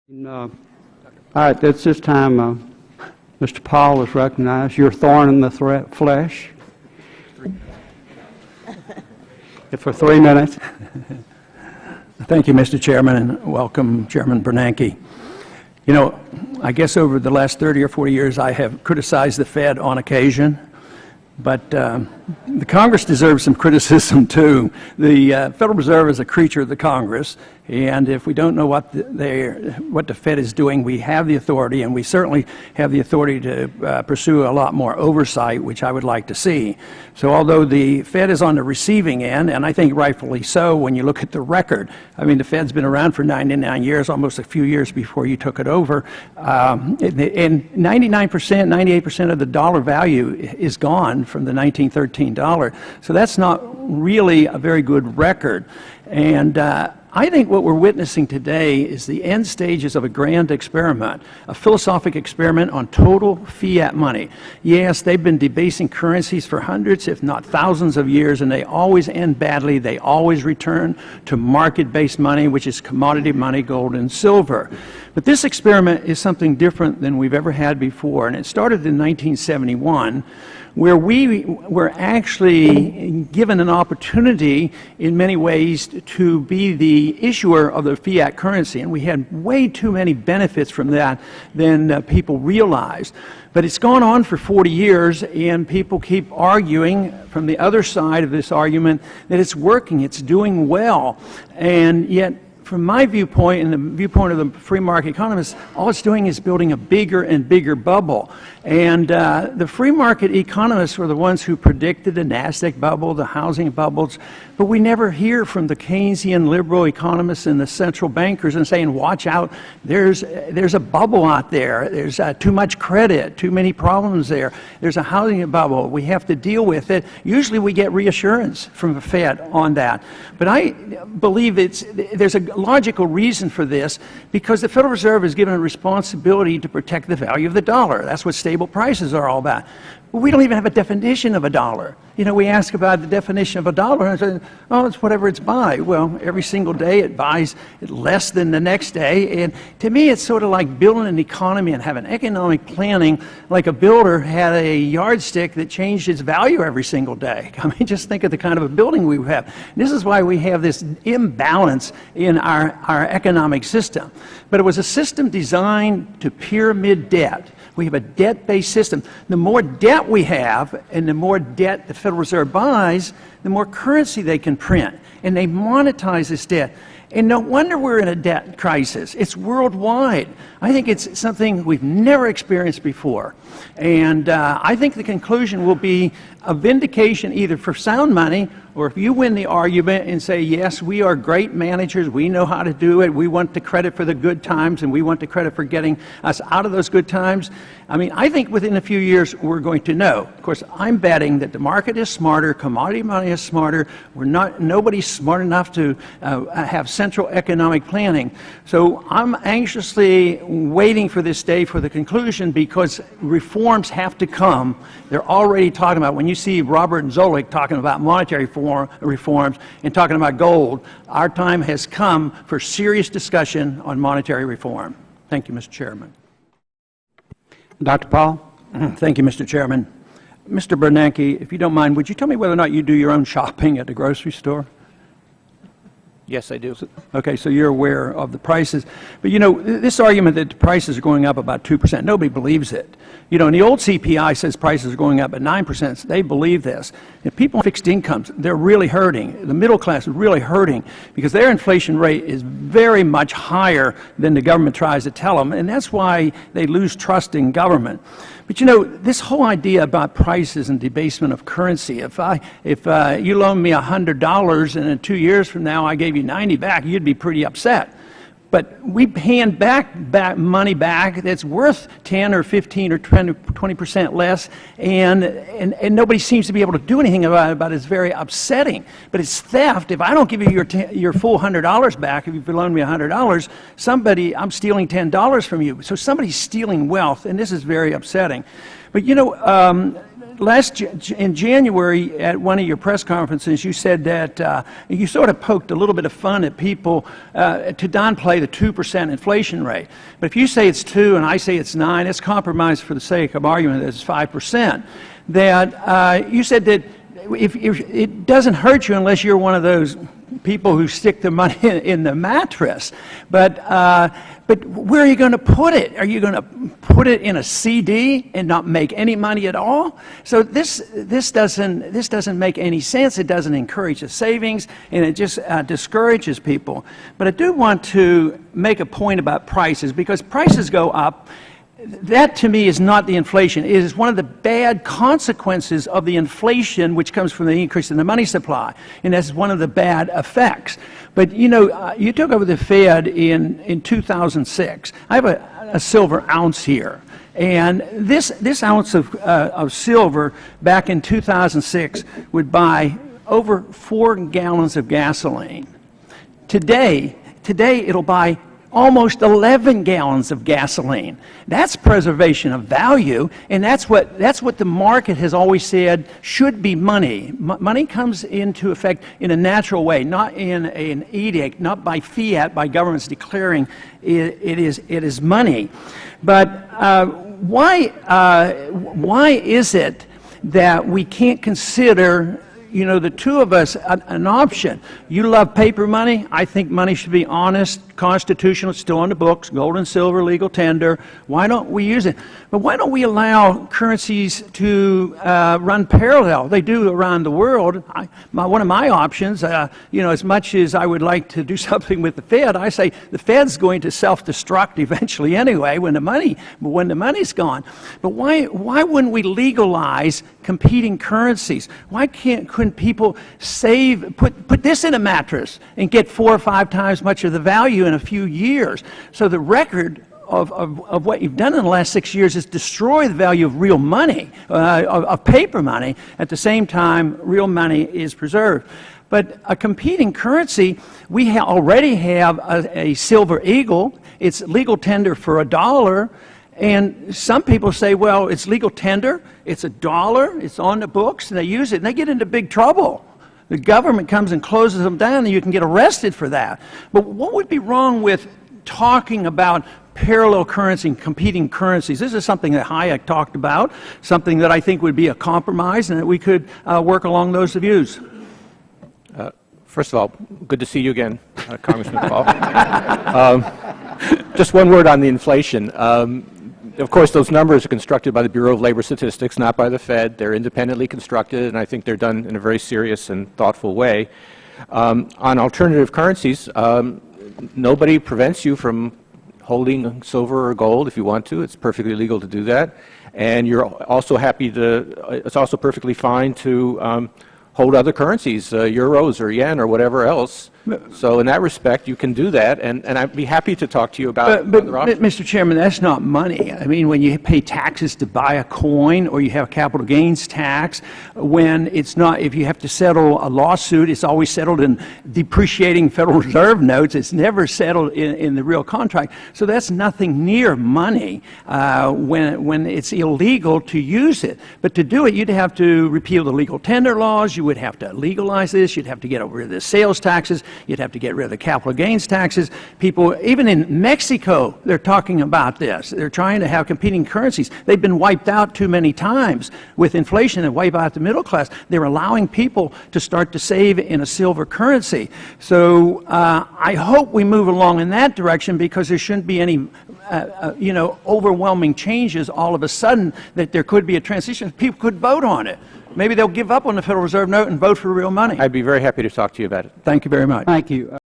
All right, at this time, Mr. Paul is recognized. Your thorn in the flesh. For 3 minutes. Thank you, Mr. Chairman, and welcome, Chairman Bernanke. You know, I guess over the last 30 or 40 years, I have criticized the Fed on occasion, but the Congress deserves some criticism, too. The Federal Reserve is a creature of the Congress, and if we don't know what the Fed is doing, we have the authority, and we certainly have the authority to pursue a lot more oversight, which I would like to see. So although the Fed is on the receiving end, and I think rightfully so when you look at the record, I mean, the Fed's been around for 99 years, almost a few years before you took it over, and 99%, 98% of the dollar value is gone from the 1913 dollar. So that's not really a very good record. And I think what we're witnessing today is the end stages of a grand experiment, a philosophic experiment on total fiat money. Yes, they've been debasing currencies for hundreds, if not thousands of years, and they always end badly. They always return to market-based money, which is commodity money, gold and silver. But this experiment is something different than we've ever had before, and it started in 1971, where we were actually given an opportunity in many ways to be the issuer of the fiat currency, and we had way too many benefits from that than people realized. But it's gone on for 40 years, and people keep arguing from the other side of this argument that it's working, it's doing well, and yet from my viewpoint and the viewpoint of the free market economists, all it's doing is building a bigger and bigger bubble. And the free market economists were the ones who predicted the NASDAQ bubble, the housing bubbles, but we never hear from the Keynesian liberal economists and the central bankers and saying, watch out, there's a bubble out there, there's too much credit, too many problems there, there's a housing bubble, we have to deal with it. Usually we get reassurance from the Fed on that. But I believe there's a logical reason for this, because the Federal Reserve is given a responsibility to protect the value of the dollar. That's what stable prices are all about. But we don't even have a definition of a dollar. You know, we ask about the definition of a dollar and say, oh, it's whatever it's by. Well, every single day it buys less than the next day. And to me, it's sort of like building an economy and having economic planning like a builder had a yardstick that changed its value every single day. I mean, just think of the kind of a building we have. This is why we have this imbalance in our economic system. But it was a system designed to pyramid debt. We have a debt-based system. The more debt we have and the more debt the Federal Reserve buys, the more currency they can print. And they monetize this debt. And no wonder we're in a debt crisis. It's worldwide. I think it's something we've never experienced before. And I think the conclusion will be a vindication either for sound money, or if you win the argument and say, yes, we are great managers, we know how to do it, we want the credit for the good times, and we want the credit for getting us out of those good times. I mean, I think within a few years we're going to know. Of course, I'm betting that the market is smarter, commodity money is smarter, nobody's smart enough to have central economic planning. So I'm anxiously waiting for this day for the conclusion, because reforms have to come. They're already talking about, when you see Robert and Zoellick talking about monetary reforms and talking about gold, our time has come for serious discussion on monetary reform. Thank you, Mr. Chairman. Dr. Paul? Thank you, Mr. Chairman. Mr. Bernanke, if you don't mind, would you tell me whether or not you do your own shopping at the grocery store? Yes, I do. Okay, so you're aware of the prices. But, you know, this argument that the prices are going up about 2%, nobody believes it. You know, and the old CPI says prices are going up at 9%. They believe this. And people on fixed incomes, they're really hurting. The middle class is really hurting because their inflation rate is very much higher than the government tries to tell them, and that's why they lose trust in government. But you know, this whole idea about prices and debasement of currency, if you loan me $100 and in 2 years from now I gave you 90 back, you'd be pretty upset. But we hand back money back that's worth 10 or 15 or 20% less, and nobody seems to be able to do anything about it. It's very upsetting. But it's theft. If I don't give you your full $100 back, if you loan me $100, I'm stealing $10 from you. So somebody's stealing wealth, and this is very upsetting. But you know, in January at one of your press conferences, you said that you sort of poked a little bit of fun at people to downplay the 2% inflation rate. But if you say it's 2 and I say it's 9, it's compromised for the sake of argument that it's 5%. That you said that if it doesn't hurt you unless you're one of those people who stick the money in the mattress. But where are you going to put it? Are you going to put it in a CD and not make any money at all? So this doesn't make any sense. It doesn't encourage the savings, and it just discourages people. But I do want to make a point about prices, because prices go up. That, to me, is not the inflation. It is one of the bad consequences of the inflation, which comes from the increase in the money supply, and that's one of the bad effects. But, you know, you took over the Fed in 2006. I have a silver ounce here, and this ounce of silver back in 2006 would buy over 4 gallons of gasoline. Today it'll buy almost 11 gallons of gasoline. That's preservation of value, and that's what the market has always said should be money. Money comes into effect in a natural way, not in an edict, not by fiat, by governments declaring it is money. But why is it that we can't consider, you know, the two of us, an option? You love paper money. I think money should be honest, constitutional, still on the books, gold and silver, legal tender. Why don't we use it? But why don't we allow currencies to run parallel? They do around the world. One of my options, you know, as much as I would like to do something with the Fed, I say the Fed's going to self-destruct eventually anyway when the money's gone. But why wouldn't we legalize competing currencies? Why couldn't people put this in a mattress and get 4 or 5 times much of the value in a few years? So the record of what you've done in the last 6 years is destroy the value of real money, of paper money. At the same time, real money is preserved. But a competing currency, we already have a silver eagle. It's legal tender for $1. And some people say, well, it's legal tender, it's $1, it's on the books, and they use it, and they get into big trouble. The government comes and closes them down, and you can get arrested for that. But what would be wrong with talking about parallel currency and competing currencies? This is something that Hayek talked about, something that I think would be a compromise, and that we could work along those views. First of all, good to see you again, Congressman Paul. Just one word on the inflation. Of course, those numbers are constructed by the Bureau of Labor Statistics, not by the Fed. They're independently constructed, and I think they're done in a very serious and thoughtful way. On alternative currencies, nobody prevents you from holding silver or gold if you want to. It's perfectly legal to do that. And you're also it's also perfectly fine to hold other currencies, euros or yen or whatever else. So in that respect, you can do that, and I'd be happy to talk to you about other options. Mr. Chairman, that's not money. I mean, when you pay taxes to buy a coin, or you have a capital gains tax, when it's not, if you have to settle a lawsuit, it's always settled in depreciating Federal Reserve notes. It's never settled in the real contract. So that's nothing near money when it's illegal to use it. But to do it, you'd have to repeal the legal tender laws. You would have to legalize this. You'd have to get rid of the sales taxes. You'd have to get rid of the capital gains taxes. People, even in Mexico, they're talking about this. They're trying to have competing currencies. They've been wiped out too many times with inflation and wipe out the middle class. They're allowing people to start to save in a silver currency. So I hope we move along in that direction, because there shouldn't be any you know, overwhelming changes all of a sudden, that there could be a transition. People could vote on it. Maybe they'll give up on the Federal Reserve note and vote for real money. I'd be very happy to talk to you about it. Thank you very much. Thank you.